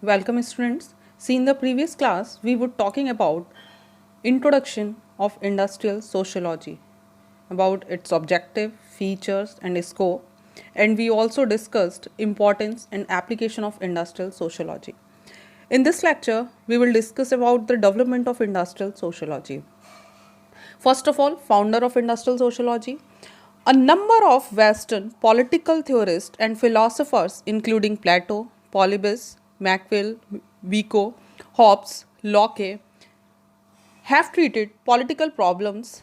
Welcome students. See, in the previous class we were talking about introduction of industrial sociology, about its objective, features and scope, and we also discussed importance and application of industrial sociology. In this lecture we will discuss about the development of industrial sociology. First of all, founder of industrial sociology. A number of Western political theorists and philosophers, including Plato, Polybius, Machiavelli, Vico, Hobbes, Locke, have treated political problems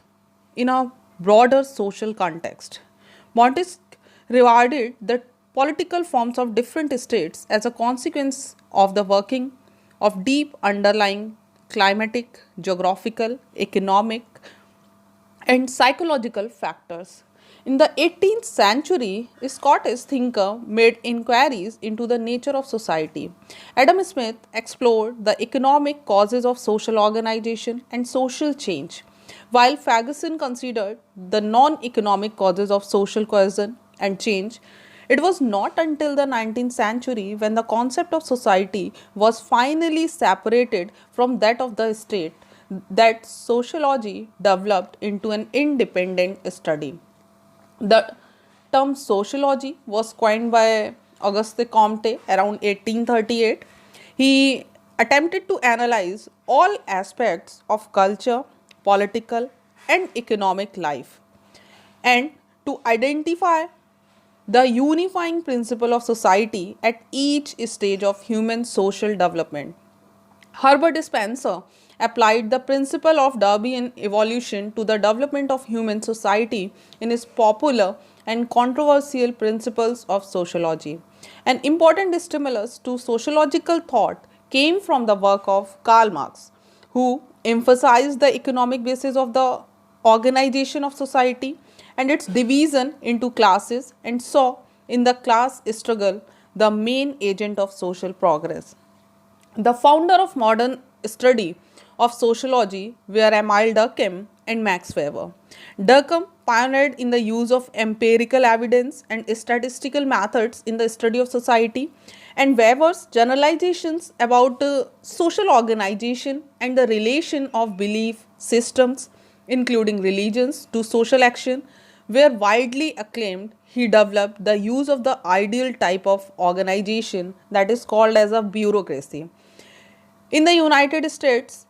in a broader social context. Montesquieu regarded the political forms of different states as a consequence of the working of deep underlying climatic, geographical, economic, and psychological factors. In the 18th century, a Scottish thinker made inquiries into the nature of society. Adam Smith explored the economic causes of social organization and social change, while Ferguson considered the non economic causes of social cohesion and change. It was not until the 19th century when the concept of society was finally separated from that of the state that sociology developed into an independent study. The term sociology was coined by Auguste Comte around 1838. He attempted to analyze all aspects of culture, political, and economic life and to identify the unifying principle of society at each stage of human social development. Herbert Spencer applied the principle of Darwinian evolution to the development of human society in his popular and controversial Principles of Sociology. An important stimulus to sociological thought came from the work of Karl Marx, who emphasized the economic basis of the organization of society and its division into classes and saw in the class struggle the main agent of social progress. The founder of modern study of sociology were Emile Durkheim and Max Weber. Durkheim pioneered in the use of empirical evidence and statistical methods in the study of society, and Weber's generalizations about social organization and the relation of belief systems, including religions, to social action were widely acclaimed. He developed the use of the ideal type of organization that is called as a bureaucracy. In the United States,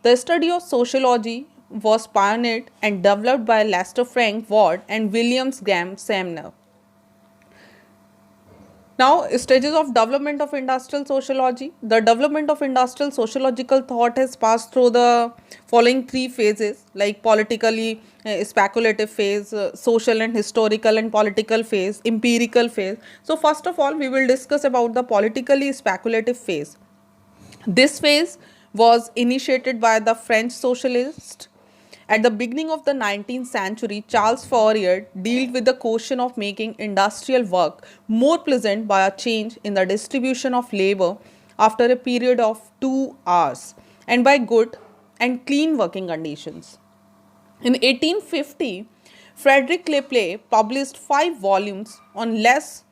the study of sociology was pioneered and developed by Lester Frank Ward and Williams Graham Sumner. Now, stages of development of industrial sociology. The development of industrial sociological thought has passed through the following three phases, like politically speculative phase, social and historical and political phase, empirical phase. So, first of all, we will discuss about the politically speculative phase. This phase was initiated by the French socialists. At the beginning of the 19th century, Charles Fourier dealt with the question of making industrial work more pleasant by a change in the distribution of labor after a period of 2 hours and by good and clean working conditions. In 1850, Frederick Lepley published 5 volumes on Les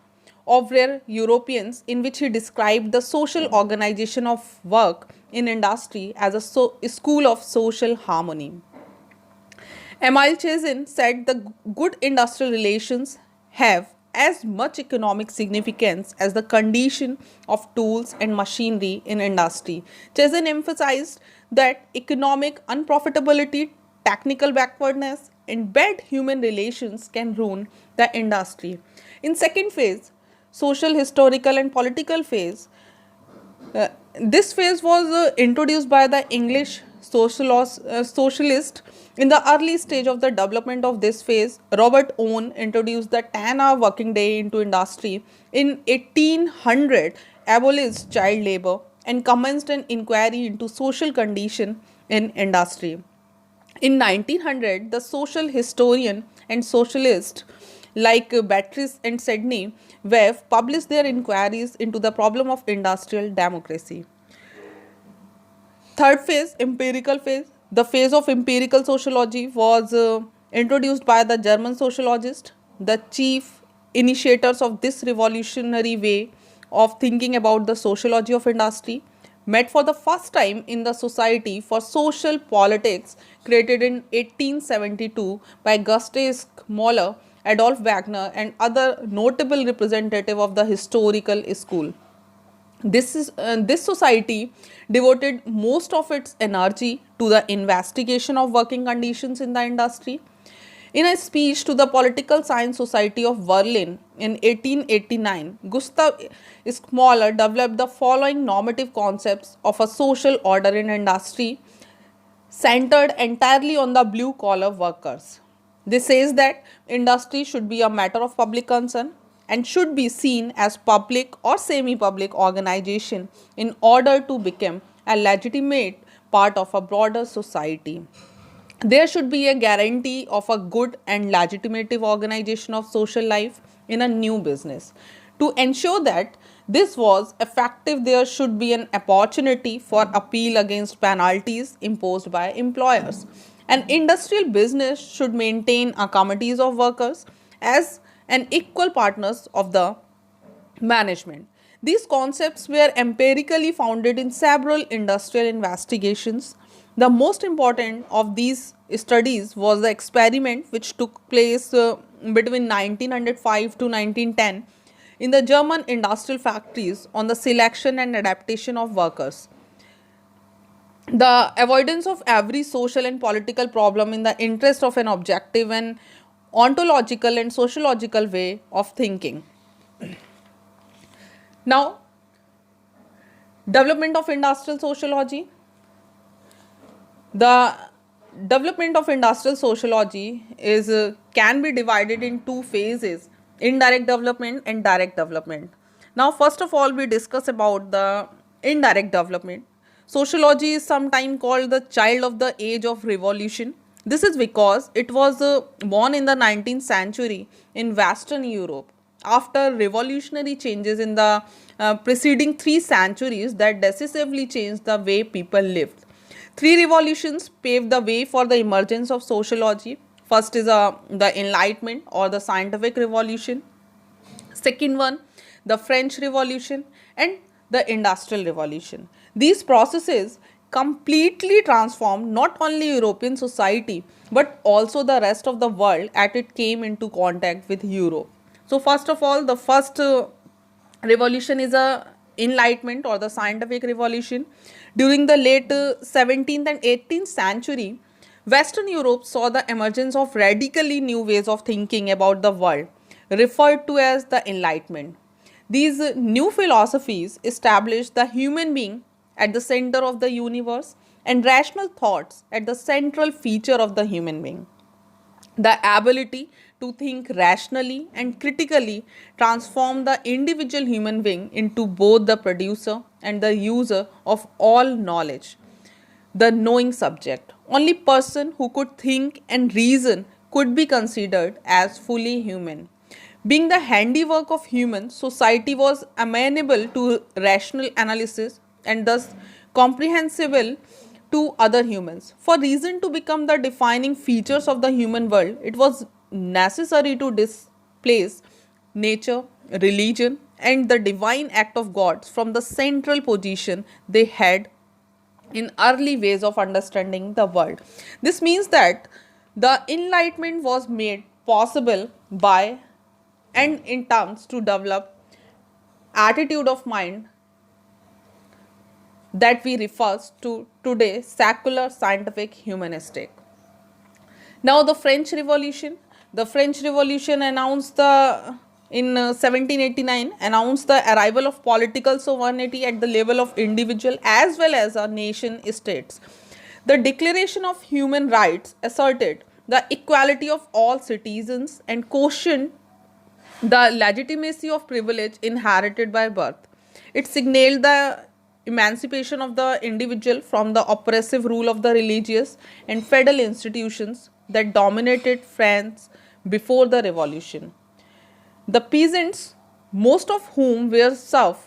ouvriers Europeans, in which he described the social organization of work in industry as a school of social harmony. Emile Chazin said the good industrial relations have as much economic significance as the condition of tools and machinery in industry. Chazin emphasized that economic unprofitability, technical backwardness, and bad human relations can ruin the industry. In second phase, social, historical, and political phase, this phase was introduced by the English socialist. In the early stage of the development of this phase, Robert Owen introduced the 10-hour working day into industry. In 1800, abolished child labor and commenced an inquiry into social condition in industry. In 1900, the social historian and socialist like Beatrice and Sidney Webb published their inquiries into the problem of industrial democracy. Third phase, empirical phase. The phase of empirical sociology was introduced by the German sociologist. The chief initiators of this revolutionary way of thinking about the sociology of industry, met for the first time in the Society for Social Politics, created in 1872 by Gustav Mahler, Adolf Wagner, and other notable representative of the historical school. This society devoted most of its energy to the investigation of working conditions in the industry. In a speech to the Political Science Society of Berlin in 1889, Gustav Mahler developed the following normative concepts of a social order in industry centered entirely on the blue collar workers. This says that industry should be a matter of public concern and should be seen as public or semi public organization in order to become a legitimate part of a broader society. There should be a guarantee of a good and legitimate organization of social life in a new business. To ensure that this was effective, there should be an opportunity for appeal against penalties imposed by employers. An industrial business should maintain a committees of workers as an equal partners of the management. These concepts were empirically founded in several industrial investigations. The most important of these studies was the experiment which took place between 1905 to 1910 in the German industrial factories on the selection and adaptation of workers. The avoidance of every social and political problem in the interest of an objective and ontological and sociological way of thinking. Now, development of industrial sociology. The development of industrial sociology is can be divided in two phases: indirect development and direct development. Now, first of all, we discuss about the indirect development. Sociology is sometimes called the child of the age of revolution. This is because it was born in the 19th century in Western Europe after revolutionary changes in the preceding 3 centuries that decisively changed the way people lived. Three revolutions paved the way for the emergence of sociology. First is the Enlightenment or the scientific revolution. Second one, the French Revolution, and the Industrial Revolution. These processes completely transformed not only European society but also the rest of the world as it came into contact with Europe. So first of all, the first revolution is a enlightenment or the scientific revolution. During the late 17th and 18th century, Western Europe saw the emergence of radically new ways of thinking about the world, referred to as the Enlightenment. These new philosophies established the human being at the center of the universe and rational thoughts at the central feature of the human being. The ability to think rationally and critically transformed the individual human being into both the producer and the user of all knowledge, the knowing subject. Only person who could think and reason could be considered as fully human. Being the handiwork of humans, society was amenable to rational analysis and thus comprehensible to other humans. For reason to become the defining features of the human world, it was necessary to displace nature, religion, and the divine act of God from the central position they had in early ways of understanding the world. This means that the enlightenment was made possible by and in terms to develop attitude of mind that we refer to today secular, scientific, humanistic. Now the French Revolution. The French Revolution announced the in 1789 announced the arrival of political sovereignty at the level of individual as well as a nation states. The Declaration of Human Rights asserted the equality of all citizens and cautioned the legitimacy of privilege inherited by birth. It signaled the emancipation of the individual from the oppressive rule of the religious and feudal institutions that dominated France before the revolution. The peasants, most of whom were serfs,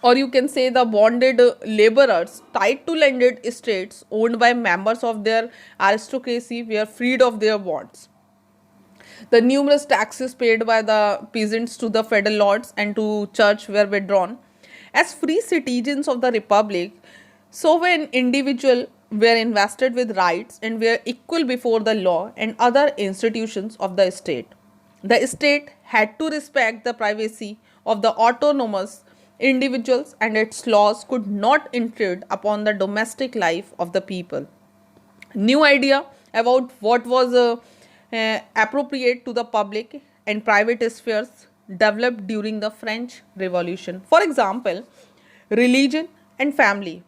or you can say the bonded laborers tied to landed estates owned by members of their aristocracy, were freed of their bonds. The numerous taxes paid by the peasants to the feudal lords and to church were withdrawn. As free citizens of the republic, so when individuals were invested with rights and were equal before the law and other institutions of the state. The state had to respect the privacy of the autonomous individuals and its laws could not intrude upon the domestic life of the people. New idea about what was appropriate to the public and private spheres developed during the French Revolution. For example, religion and family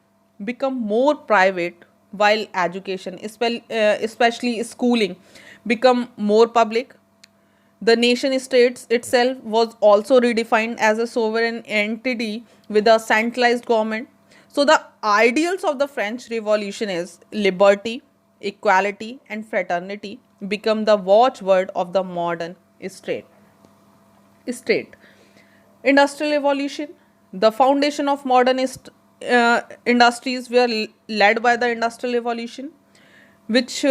become more private while education, especially schooling, become more public. The nation states itself was also redefined as a sovereign entity with a centralized government. So the ideals of the French Revolution is liberty, equality and fraternity become the watchword of the modern state. State. Industrial evolution. The foundation of modern industries were led by the industrial evolution, which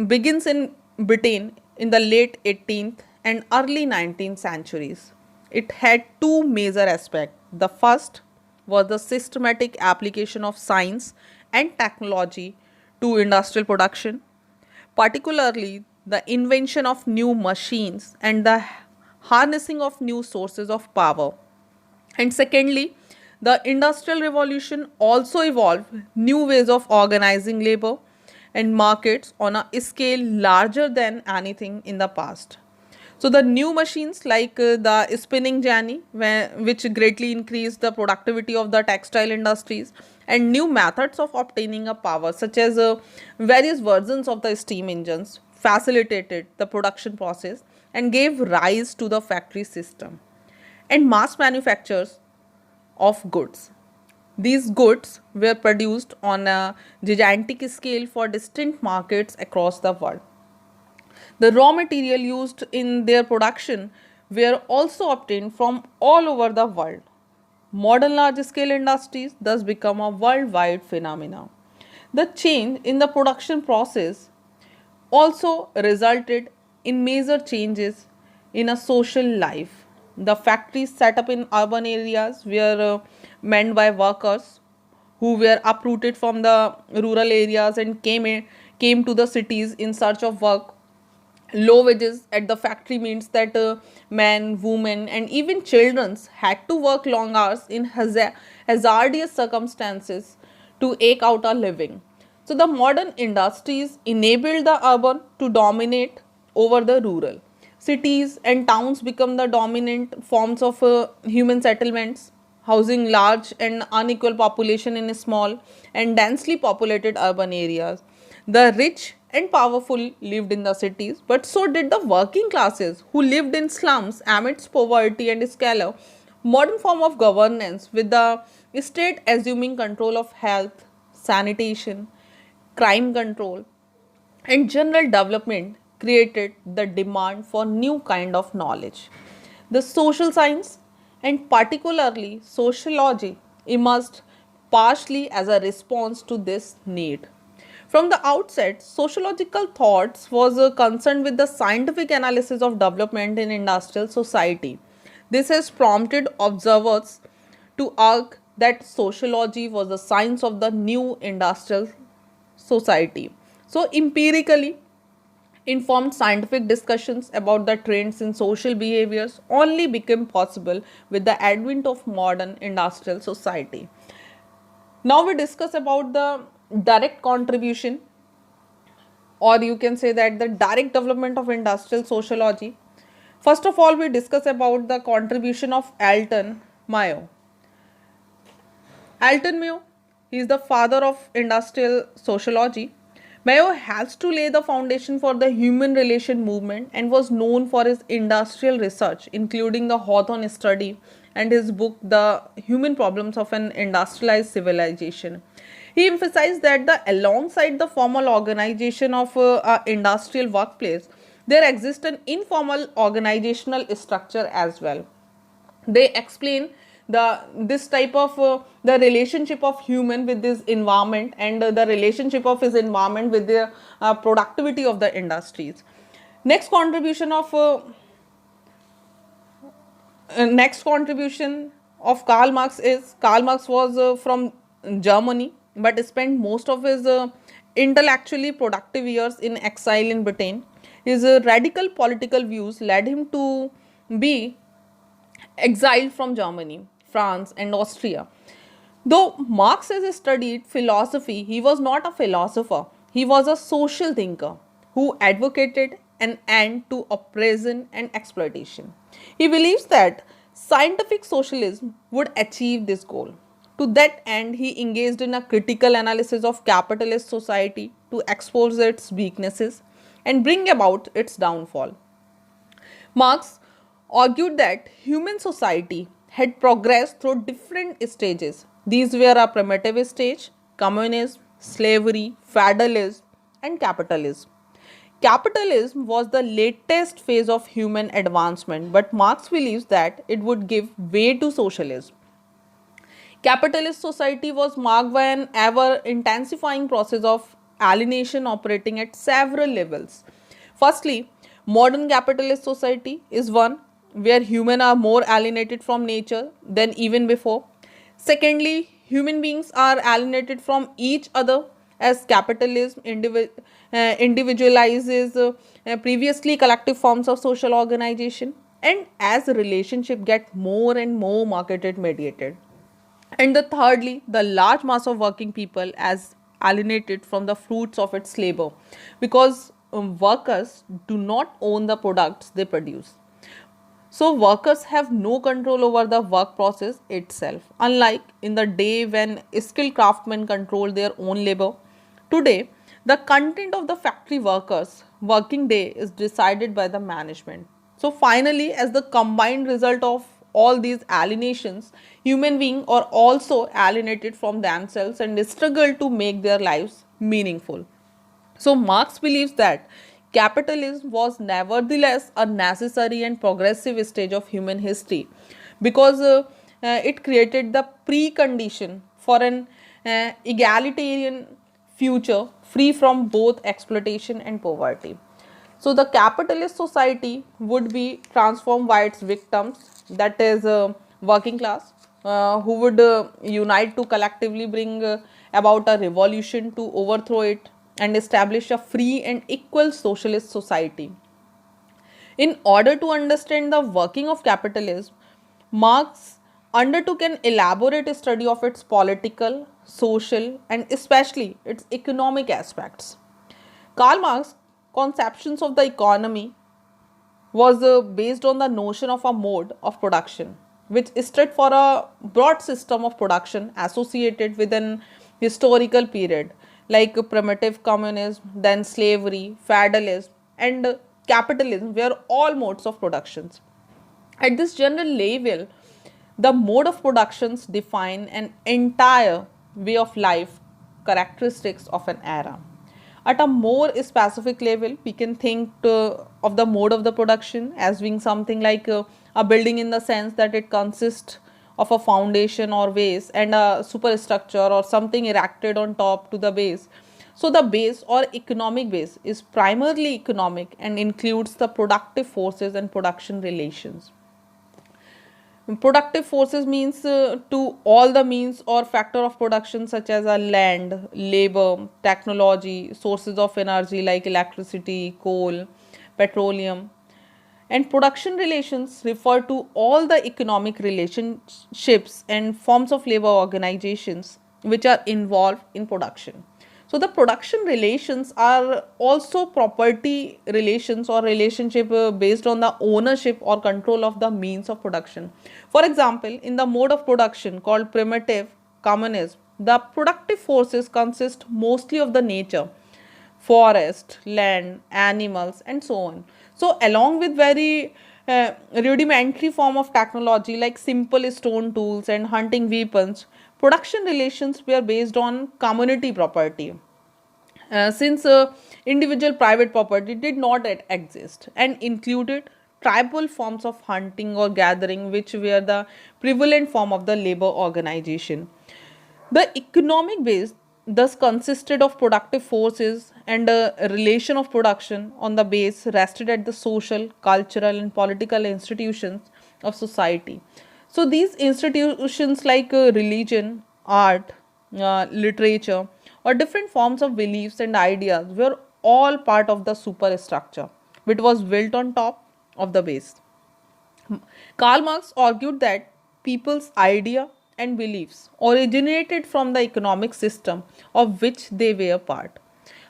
begins in Britain in the late 18th and early 19th centuries. It had two major aspects. The first was the systematic application of science and technology to industrial production, particularly the invention of new machines and the harnessing of new sources of power. And secondly, the Industrial Revolution also evolved new ways of organizing labor and markets on a scale larger than anything in the past. So the new machines like the spinning jenny, which greatly increased the productivity of the textile industries, and new methods of obtaining a power, such as various versions of the steam engines, facilitated the production process and gave rise to the factory system and mass manufactures of goods. These goods were produced on a gigantic scale for distant markets across the world. The raw material used in their production were also obtained from all over the world. Modern large scale industries thus become a worldwide phenomenon. The change in the production process also resulted in major changes in a social life. The factories set up in urban areas were manned by workers who were uprooted from the rural areas and came to the cities in search of work. Low wages at the factory means that men, women, and even children had to work long hours in hazardous circumstances to eke out a living. So, the modern industries enabled the urban to dominate over the rural. Cities and towns become the dominant forms of human settlements, housing large and unequal population in small and densely populated urban areas. The rich and powerful lived in the cities, but so did the working classes who lived in slums amidst poverty and squalor. Modern form of governance with the state assuming control of health, sanitation, crime control, and general development created the demand for new kind of knowledge. The social science and particularly sociology emerged partially as a response to this need. From the outset, sociological thoughts was concerned with the scientific analysis of development in industrial society. This has prompted observers to argue that sociology was the science of the new industrial society. So, empirically informed scientific discussions about the trends in social behaviors only became possible with the advent of modern industrial society. Now we discuss about the direct contribution, or you can say that the direct development of industrial sociology. First of all, we discuss about the contribution of Alton Mayo. Alton Mayo, he is the father of industrial sociology. Mayo has to lay the foundation for the human relation movement and was known for his industrial research, including the Hawthorne study and his book, The Human Problems of an Industrialized Civilization. He emphasized that alongside the formal organization of an industrial workplace, there exists an informal organizational structure as well. They explain this type of the relationship of human with this environment and the relationship of his environment with the productivity of the industries. Next contribution of next contribution of Karl Marx is Karl Marx was from Germany but spent most of his intellectually productive years in exile in Britain. His radical political views led him to be exiled from Germany, France, and Austria. Though Marx has studied philosophy, he was not a philosopher. He was a social thinker who advocated an end to oppression and exploitation. He believes that scientific socialism would achieve this goal. To that end, he engaged in a critical analysis of capitalist society to expose its weaknesses and bring about its downfall. Marx argued that human society had progressed through different stages. These were a primitive stage, communism, slavery, feudalism, and capitalism. Capitalism was the latest phase of human advancement, but Marx believes that it would give way to socialism. Capitalist society was marked by an ever intensifying process of alienation operating at several levels. Firstly, modern capitalist society is one where humans are more alienated from nature than even before. Secondly, human beings are alienated from each other as capitalism individualizes previously collective forms of social organization, and as relationship get more and more marketed mediated. And the thirdly, the large mass of working people as alienated from the fruits of its labor because workers do not own the products they produce. So workers have no control over the work process itself. Unlike in the day when skilled craftsmen control their own labor, today the content of the factory workers' working day is decided by the management. So finally, as the combined result of all these alienations, human beings are also alienated from themselves and struggle to make their lives meaningful. So Marx believes that capitalism was nevertheless a necessary and progressive stage of human history because it created the precondition for an egalitarian future free from both exploitation and poverty. So the capitalist society would be transformed by its victims, that is working class, who would unite to collectively bring about a revolution to overthrow it and establish a free and equal socialist society. In order to understand the working of capitalism, Marx undertook an elaborate study of its political, social, and especially its economic aspects. Karl Marx's conceptions of the economy was based on the notion of a mode of production, which stood for a broad system of production associated with an historical period like primitive communism, then slavery, feudalism, and capitalism were all modes of productions. At this general level, the mode of productions define an entire way of life characteristics of an era. At a more specific level, we can think of the mode of the production as being something like a building in the sense that it consists of a foundation or base and a superstructure or something erected on top to the base. So the base or economic base is primarily economic and includes the productive forces and production relations. Productive forces means to all the means or factor of production such as a land, labor, technology, sources of energy like electricity, coal, petroleum. And production relations refer to all the economic relationships and forms of labor organizations which are involved in production. So the production relations are also property relations or relationship based on the ownership or control of the means of production. For example, in the mode of production called primitive communism, the productive forces consist mostly of the nature, forest, land, animals, and so on. So along with very rudimentary form of technology like simple stone tools and hunting weapons, production relations were based on community property. Since individual private property did not yet exist and included tribal forms of hunting or gathering, which were the prevalent form of the labor organization. The economic base thus consisted of productive forces, and a relation of production on the base rested at the social, cultural, and political institutions of society. So these institutions like religion, art, literature, or different forms of beliefs and ideas were all part of the superstructure, which was built on top of the base. Karl Marx argued that people's idea and beliefs originated from the economic system of which they were part.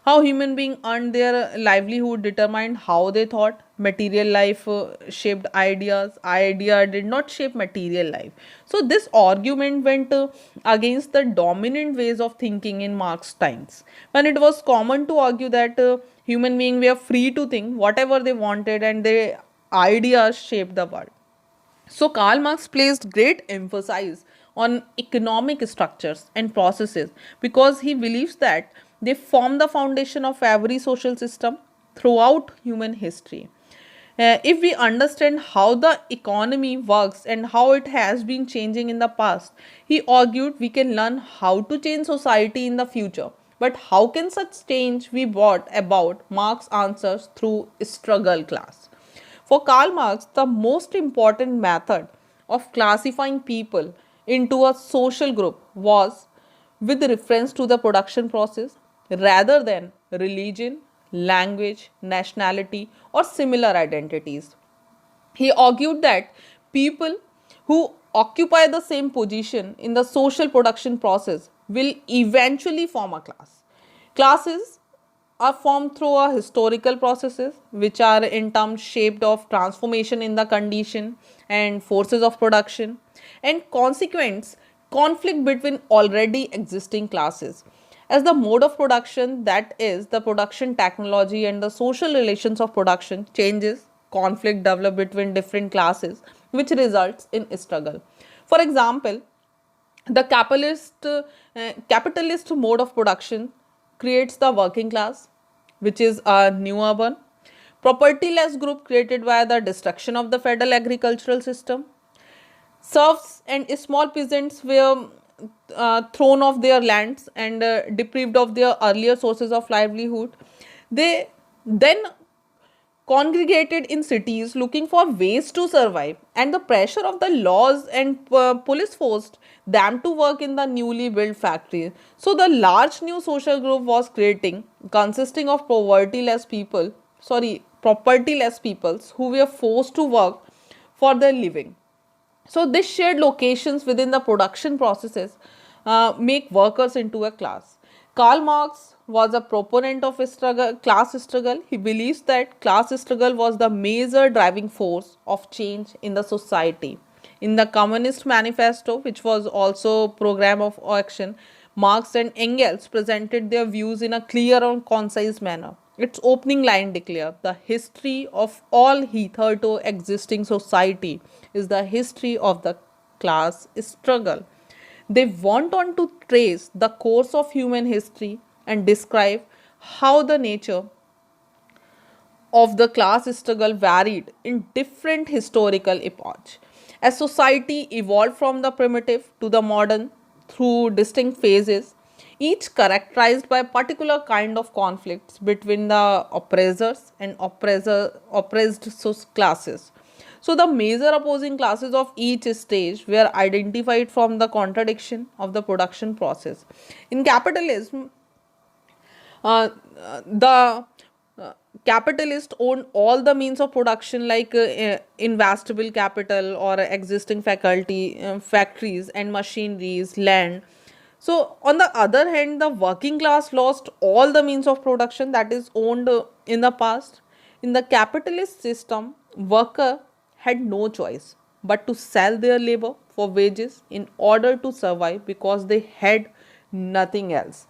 How human beings earned their livelihood determined how they thought. Material life shaped ideas. Idea did not shape material life. So this argument went against the dominant ways of thinking in Marx's times, when it was common to argue that human beings were free to think whatever they wanted and their ideas shaped the world. So Karl Marx placed great emphasis on economic structures and processes because he believes that they form the foundation of every social system throughout human history. If we understand how the economy works and how it has been changing in the past, he argued we can learn how to change society in the future. But how can such change be brought about? Marx answers through struggle class. For Karl Marx, the most important method of classifying people into a social group was with reference to the production process rather than religion, language, nationality, or similar identities. He argued that people who occupy the same position in the social production process will eventually form a class. Classes are formed through a historical processes which are in terms shaped of transformation in the condition and forces of production and consequence conflict between already existing classes. As the mode of production, that is the production technology and the social relations of production changes, conflict develop between different classes which results in struggle. For example, the capitalist mode of production creates the working class, which is a new urban propertyless group created by the destruction of the feudal agricultural system. Serfs and small peasants were thrown off their lands and deprived of their earlier sources of livelihood. They then congregated in cities looking for ways to survive, and the pressure of the laws and police forced them to work in the newly built factories. So the large new social group was creating, consisting of propertyless peoples who were forced to work for their living. So this shared locations within the production processes make workers into a class. Karl Marx was a proponent of class struggle. He believes that class struggle was the major driving force of change in the society. In the Communist Manifesto, which was also program of action, Marx and Engels presented their views in a clear and concise manner. Its opening line declared, "The history of all hitherto existing society is the history of the class struggle." They went on to trace the course of human history and describe how the nature of the class struggle varied in different historical epochs. As society evolved from the primitive to the modern through distinct phases, each characterized by a particular kind of conflicts between the oppressors and oppressed classes. So the major opposing classes of each stage were identified from the contradiction of the production process. In capitalism, the capitalist owned all the means of production like investable capital or existing factories and machineries, land. So on the other hand, the working class lost all the means of production that is owned in the past. In the capitalist system, worker had no choice but to sell their labor for wages in order to survive because they had nothing else.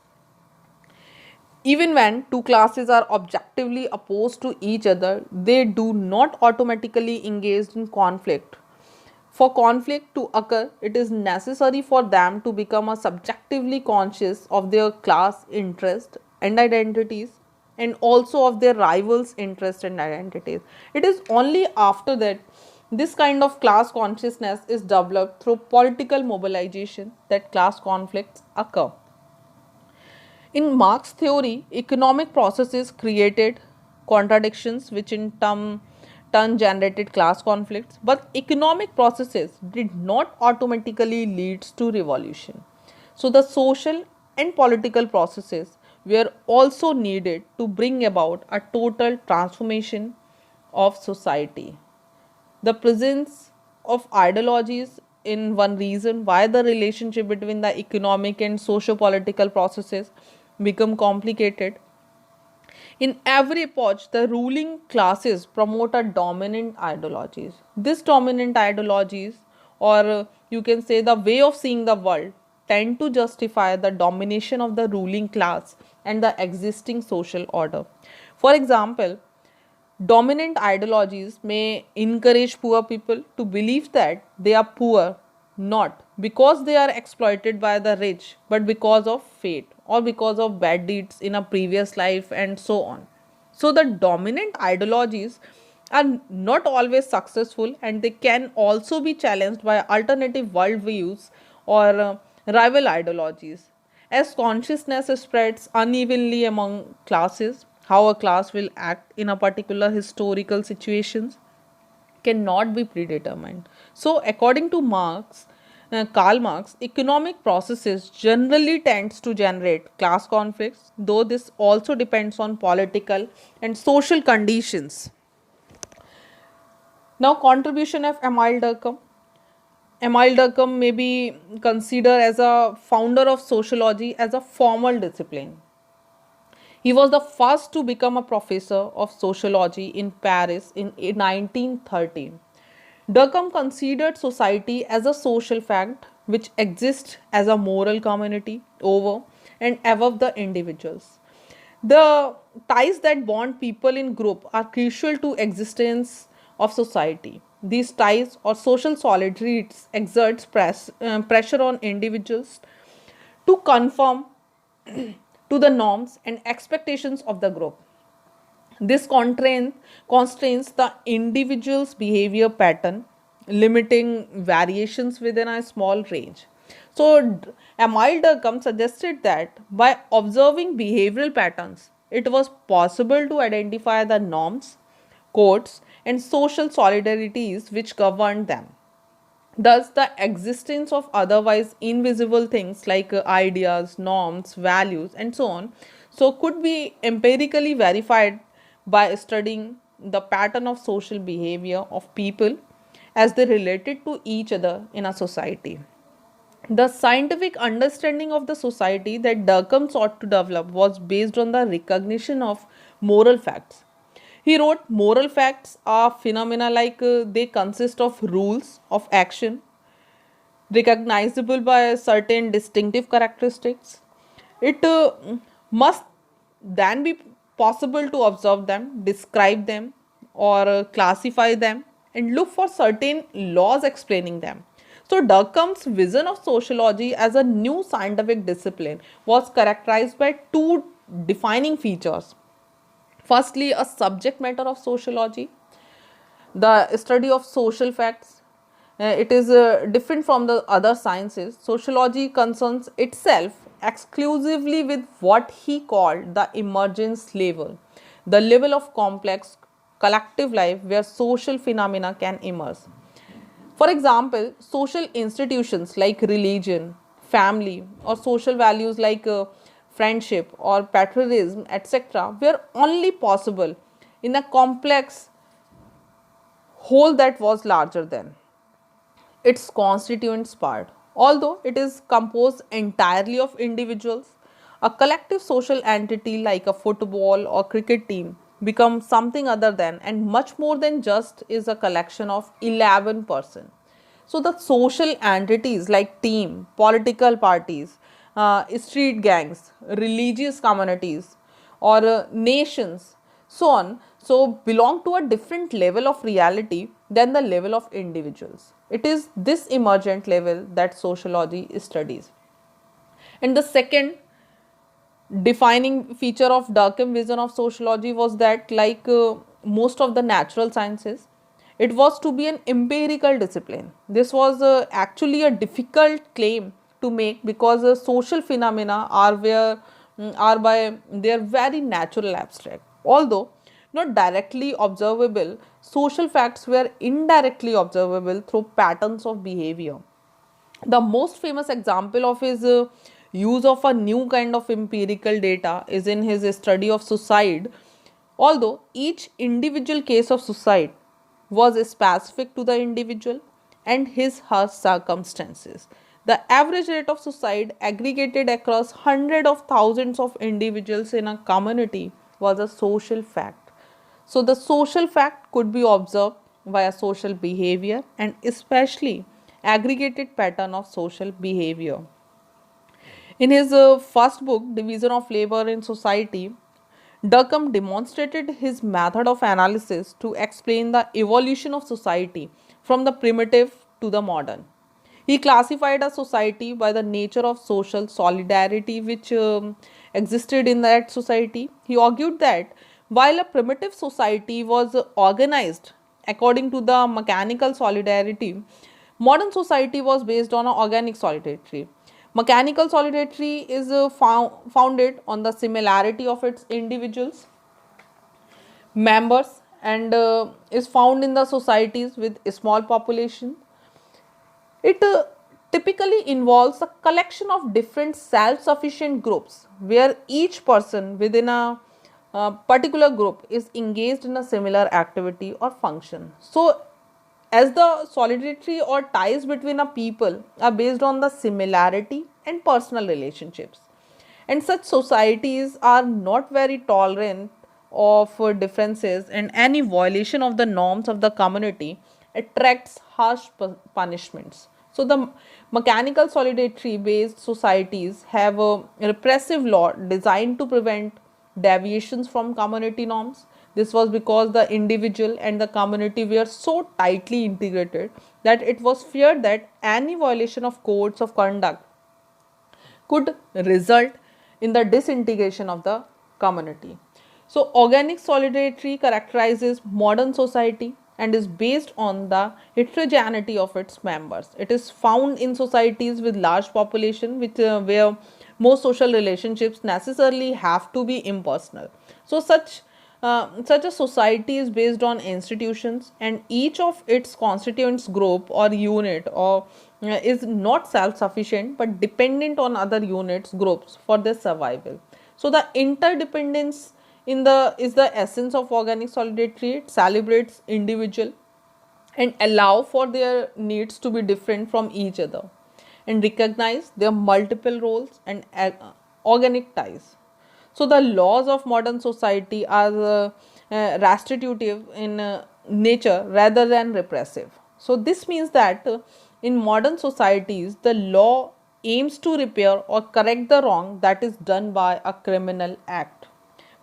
Even when two classes are objectively opposed to each other, they do not automatically engage in conflict. For conflict to occur, it is necessary for them to become a subjectively conscious of their class interest and identities and also of their rivals' interest and identities. It is only after that this kind of class consciousness is developed through political mobilization that class conflicts occur. In Marx theory, economic processes created contradictions which in turn generated class conflicts, but economic processes did not automatically lead to revolution. So the social and political processes were also needed to bring about a total transformation of society. The presence of ideologies in one reason why the relationship between the economic and socio-political processes become complicated. In every epoch, the ruling classes promote a dominant ideologies. This dominant ideologies, or you can say the way of seeing the world, tend to justify the domination of the ruling class and the existing social order. For example, dominant ideologies may encourage poor people to believe that they are poor not because they are exploited by the rich, but because of fate or because of bad deeds in a previous life and so on. So, the dominant ideologies are not always successful and they can also be challenged by alternative worldviews or rival ideologies. As consciousness spreads unevenly among classes, how a class will act in a particular historical situations cannot be predetermined. So, according to Karl Marx, economic processes generally tends to generate class conflicts, though this also depends on political and social conditions. Now, contribution of Emile Durkheim. Emile Durkheim may be considered as a founder of sociology as a formal discipline. He was the first to become a professor of sociology in Paris in 1913. Durkheim considered society as a social fact which exists as a moral community over and above the individuals. The ties that bond people in group are crucial to existence of society. These ties or social solidarity exerts pressure on individuals to conform to the norms and expectations of the group. This constrains the individual's behavior pattern, limiting variations within a small range. So, Emile Durkheim suggested that by observing behavioral patterns, it was possible to identify the norms, codes, and social solidarities which governed them. Thus, the existence of otherwise invisible things like ideas, norms, values, and so on, so could be empirically verified by studying the pattern of social behavior of people as they related to each other in a society. The scientific understanding of the society that Durkheim sought to develop was based on the recognition of moral facts. He wrote, moral facts are phenomena like they consist of rules of action recognizable by certain distinctive characteristics. It must then be possible to observe them, describe them, or classify them, and look for certain laws explaining them. So, Durkheim's vision of sociology as a new scientific discipline was characterized by two defining features. Firstly, a subject matter of sociology, the study of social facts. It is different from the other sciences. Sociology concerns itself exclusively with what he called the emergence level, the level of complex collective life where social phenomena can emerge. For example, social institutions like religion, family, or social values like friendship or patriotism, etc., were only possible in a complex whole that was larger than its constituents part. Although it is composed entirely of individuals, a collective social entity like a football or cricket team becomes something other than and much more than just is a collection of 11 persons. So the social entities like team, political parties, street gangs, religious communities, or nations, so on, so belong to a different level of reality than the level of individuals. It is this emergent level that sociology studies. And the second defining feature of Durkheim vision of sociology was that, like most of the natural sciences, it was to be an empirical discipline. This was actually a difficult claim to make because social phenomena are where are by their very natural abstract. Although not directly observable, social facts were indirectly observable through patterns of behavior. The most famous example of his use of a new kind of empirical data is in his study of suicide. Although each individual case of suicide was specific to the individual and his her circumstances, the average rate of suicide aggregated across hundreds of thousands of individuals in a community was a social fact. So the social fact could be observed via social behavior and especially aggregated pattern of social behavior. In his first book, Division of Labor in Society, Durkheim demonstrated his method of analysis to explain the evolution of society from the primitive to the modern. He classified a society by the nature of social solidarity which existed in that society. He argued that while a primitive society was organized according to the mechanical solidarity, modern society was based on an organic solidarity. Mechanical solidarity is founded on the similarity of its individuals, members, and is found in the societies with a small population. It typically involves a collection of different self sufficient groups where each person within a particular group is engaged in a similar activity or function. So, as the solidarity or ties between a people are based on the similarity and personal relationships, and such societies are not very tolerant of differences, and any violation of the norms of the community attracts harsh punishments. So the mechanical solidarity based societies have a repressive law designed to prevent deviations from community norms. This was because the individual and the community were so tightly integrated that it was feared that any violation of codes of conduct could result in the disintegration of the community. So, organic solidarity characterizes modern society and is based on the heterogeneity of its members. It is found in societies with large population, where most social relationships necessarily have to be impersonal. So, such a society is based on institutions, and each of its constituents group or unit or is not self sufficient but dependent on other units groups for their survival. So the interdependence in the is the essence of organic solidarity. It celebrates individual and allow for their needs to be different from each other and recognize their multiple roles and organic ties. So the laws of modern society are restitutive in nature rather than repressive. So this means that in modern societies, the law aims to repair or correct the wrong that is done by a criminal act.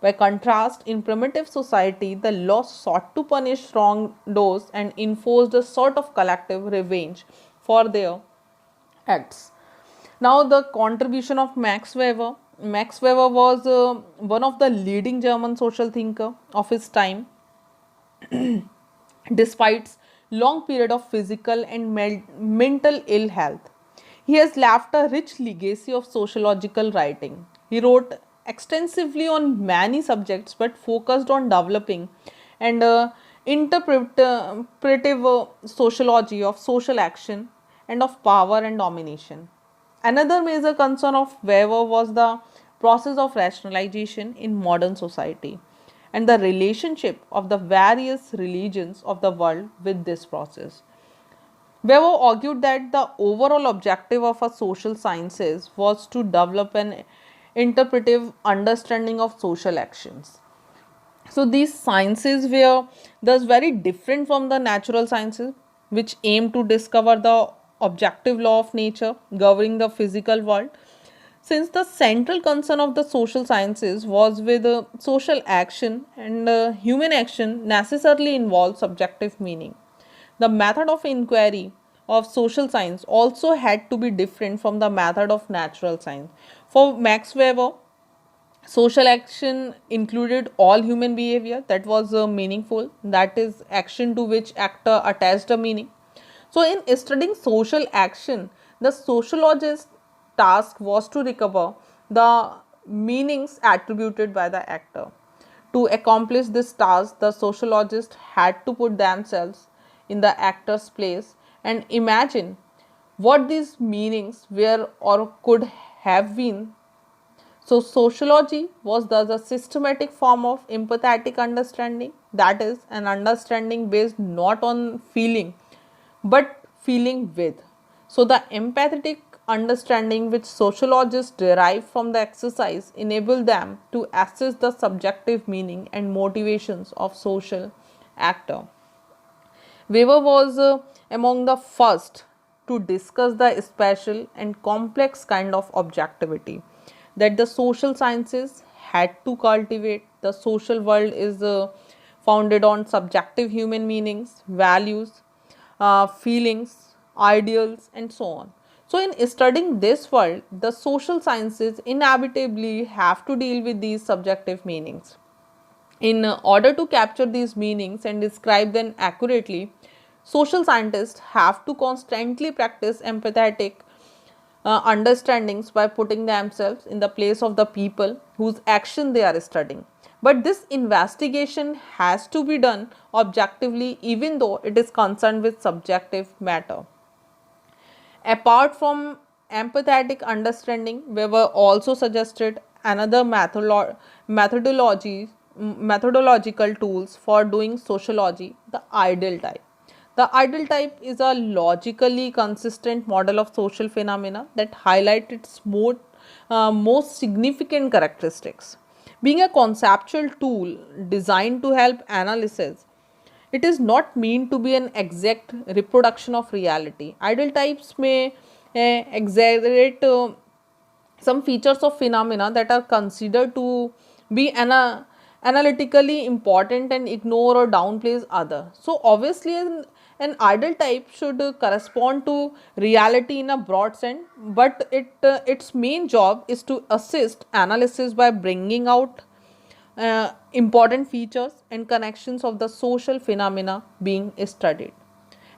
By contrast, in primitive society, the law sought to punish wrongdoers and enforced a sort of collective revenge for their acts. Now, the contribution of Max Weber. Max Weber was one of the leading German social thinker of his time. Despite long period of physical and mental ill health, he has left a rich legacy of sociological writing. He wrote extensively on many subjects but focused on developing and interpretive sociology of social action and of power and domination. Another major concern of Weber was the process of rationalization in modern society and the relationship of the various religions of the world with this process. Weber argued that the overall objective of a social sciences was to develop an interpretive understanding of social actions. So these sciences were thus very different from the natural sciences, which aim to discover the objective law of nature governing the physical world. Since the central concern of the social sciences was with social action, and human action necessarily involves subjective meaning, the method of inquiry of social science also had to be different from the method of natural science. For Max Weber, social action included all human behavior that was meaningful, that is, action to which actor attached a meaning. So, in studying social action, the sociologist's task was to recover the meanings attributed by the actor. To accomplish this task, the sociologist had to put themselves in the actor's place and imagine what these meanings were or could have been. So, sociology was thus a systematic form of empathetic understanding, that is, an understanding based not on feeling but feeling with. So, the empathetic understanding which sociologists derive from the exercise enable them to assess the subjective meaning and motivations of social actor. Weber was among the first to discuss the special and complex kind of objectivity that the social sciences had to cultivate. The social world is founded on subjective human meanings, values, feelings, ideals, and so on. So, in studying this world, the social sciences inevitably have to deal with these subjective meanings. In order to capture these meanings and describe them accurately, social scientists have to constantly practice empathetic understandings by putting themselves in the place of the people whose action they are studying. But this investigation has to be done objectively, even though it is concerned with subjective matter. Apart from empathetic understanding, Weber also suggested another methodological tools for doing sociology, the ideal type. The ideal type is a logically consistent model of social phenomena that highlight its most significant characteristics. Being a conceptual tool designed to help analysis, it is not meant to be an exact reproduction of reality. Ideal types may exaggerate some features of phenomena that are considered to be analytically important and ignore or downplays other. So obviously an ideal type should correspond to reality in a broad sense, but its main job is to assist analysis by bringing out important features and connections of the social phenomena being studied.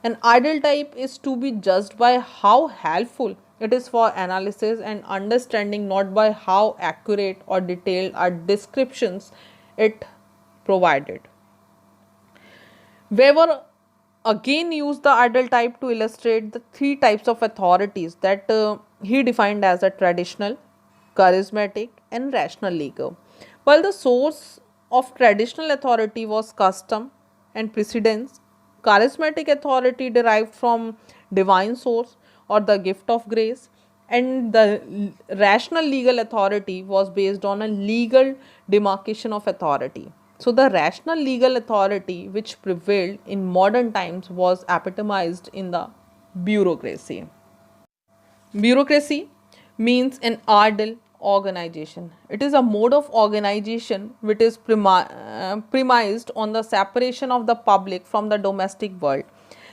An ideal type is to be judged by how helpful it is for analysis and understanding, not by how accurate or detailed are descriptions it provided. Weber again used the ideal type to illustrate the three types of authorities that he defined as a traditional, charismatic, and rational leader. While the source of traditional authority was custom and precedence, charismatic authority derived from divine source or the gift of grace, and the rational legal authority was based on a legal demarcation of authority. So, the rational legal authority which prevailed in modern times was epitomized in the bureaucracy. Bureaucracy means an ideal organization. It is a mode of organization which is premised on the separation of the public from the domestic world.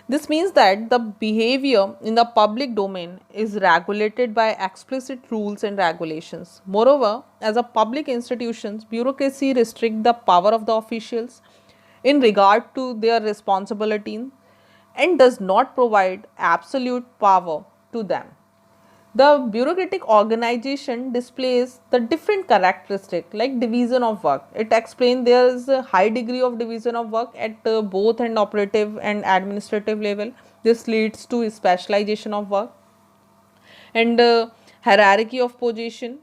This means that the behavior in the public domain is regulated by explicit rules and regulations. Moreover, as a public institutions, bureaucracy restricts the power of the officials in regard to their responsibility and does not provide absolute power to them. The bureaucratic organization displays the different characteristic like division of work. It explains there is a high degree of division of work at both an operative and administrative level. This leads to specialization of work and hierarchy of position,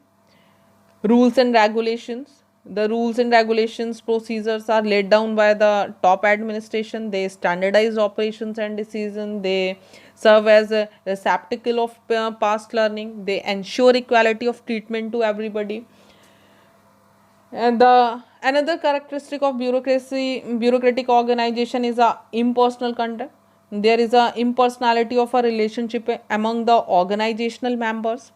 rules and regulations. The rules and regulations procedures are laid down by the top administration. They standardize operations and decision. They serve as a receptacle of past learning. They ensure equality of treatment to everybody. And the another characteristic of bureaucratic organization is a impersonal conduct. There is a impersonality of a relationship among the organizational members.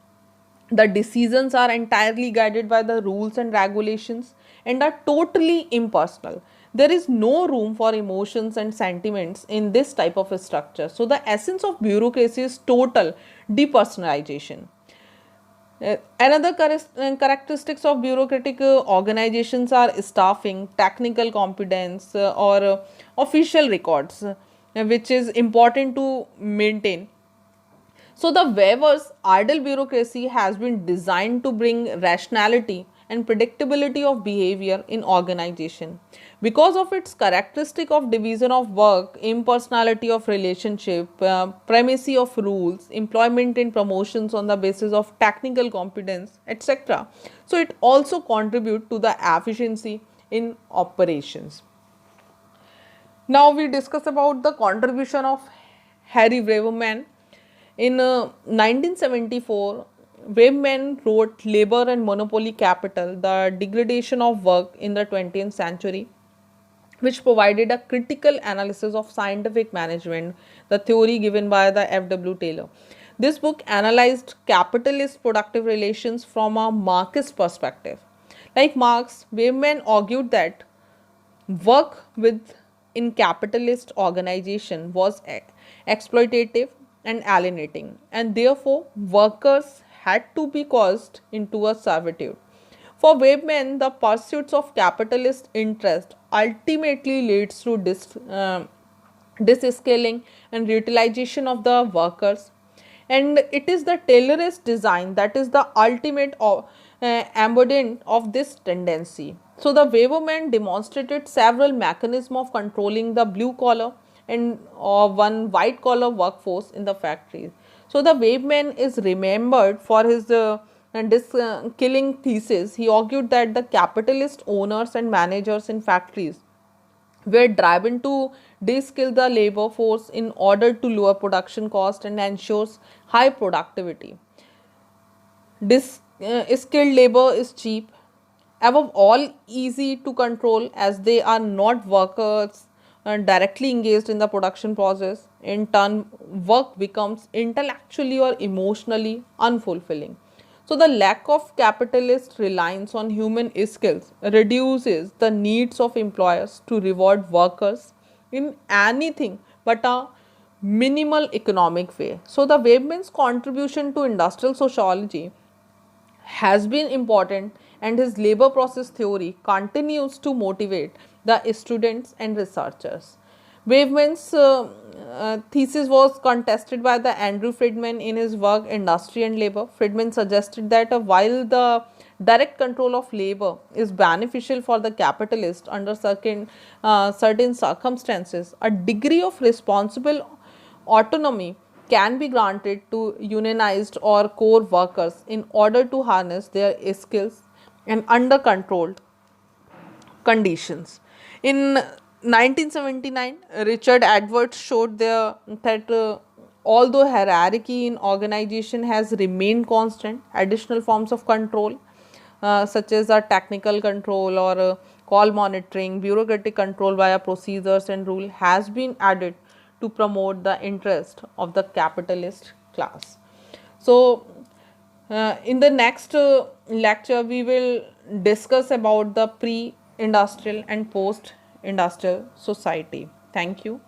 The decisions are entirely guided by the rules and regulations and are totally impersonal. There is no room for emotions and sentiments in this type of a structure. So, the essence of bureaucracy is total depersonalization. Another characteristics of bureaucratic organizations are staffing, technical competence, or official records, which is important to maintain. So the Weber's idle bureaucracy has been designed to bring rationality and predictability of behavior in organization. Because of its characteristic of division of work, impersonality of relationship, primacy of rules, employment and promotions on the basis of technical competence, etc. So it also contributes to the efficiency in operations. Now we discuss about the contribution of Harry Waverman. In 1974, Waverman wrote Labor and Monopoly Capital, the Degradation of Work in the 20th Century, which provided a critical analysis of scientific management, the theory given by the F.W. Taylor. This book analyzed capitalist productive relations from a Marxist perspective. Like Marx, Waverman argued that work with in capitalist organization was exploitative and alienating, and therefore workers had to be coerced into a servitude. For Webman, the pursuits of capitalist interest ultimately leads to disscaling and utilization of the workers, and it is the Taylorist design that is the ultimate embodiment of this tendency. So the Weberman demonstrated several mechanisms of controlling the blue collar and one white collar workforce in the factories. So the Weberman is remembered for his killing thesis. He argued that the capitalist owners and managers in factories were driven to de-skill the labor force in order to lower production cost and ensures high productivity. Skilled labor is cheap, above all easy to control as they are not workers directly engaged in the production process. In turn, work becomes intellectually or emotionally unfulfilling. So the lack of capitalist reliance on human skills reduces the needs of employers to reward workers in anything but a minimal economic way. So the Webman's contribution to industrial sociology has been important, and his labor process theory continues to motivate the students and researchers. Waveman's thesis was contested by the Andrew Friedman in his work Industry and Labor. Friedman suggested that while the direct control of labor is beneficial for the capitalist under certain circumstances, a degree of responsible autonomy can be granted to unionized or core workers in order to harness their skills and under controlled conditions. In 1979, Richard Edwards showed that although hierarchy in organization has remained constant, additional forms of control such as technical control or call monitoring, bureaucratic control via procedures and rule has been added to promote the interest of the capitalist class. So, in the next lecture, we will discuss about the pre-industrial and post-industrial society. Thank you.